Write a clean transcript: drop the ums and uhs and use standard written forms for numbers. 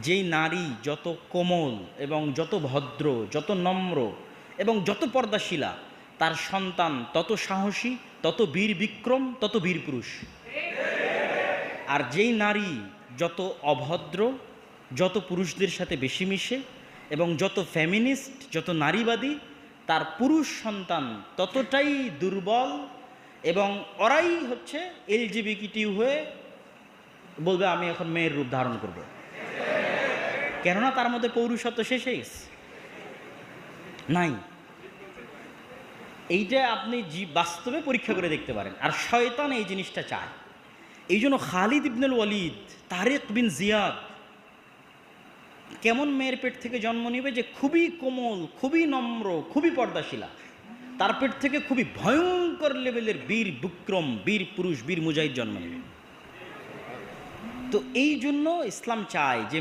যেই নারী যত কোমল এবং যত ভদ্র, যত নম্র এবং যত পর্দাশীলা, তার সন্তান তত সাহসী, তত বীর বিক্রম, তত বীর পুরুষ। আর যেই নারী যত অভদ্র, যত পুরুষদের সাথে বেশি মিশে এবং যত ফেমিনিস্ট, যত নারীবাদী, তার পুরুষ সন্তান ততটাই দুর্বল এবং ওরাই হচ্ছে এলজিবিটিকিউ হয়ে বলবে আমি এখন মেয়ের রূপ ধারণ করব, কেননা তার মধ্যে পৌরুষত্ব শেষ হয়ে গেছে, নাই। এইটা আপনি বাস্তবে পরীক্ষা করে দেখতে পারেন। আর শয়তান এই জিনিসটা চায়। এই জন্য খালিদ ইবনুল ওয়ালিদ, তারিক বিন জিয়াদ কেমন মেয়ের পেট থেকে জন্ম নেবে যে খুবই কোমল, খুবই নম্র, খুবই পর্দাশীলা, তার পেট থেকে খুবই ভয়ঙ্কর লেভেলের বীর বিক্রম, বীর পুরুষ, বীর মুজাহিদ জন্ম নেবে। তো এই জন্য ইসলাম চায় যে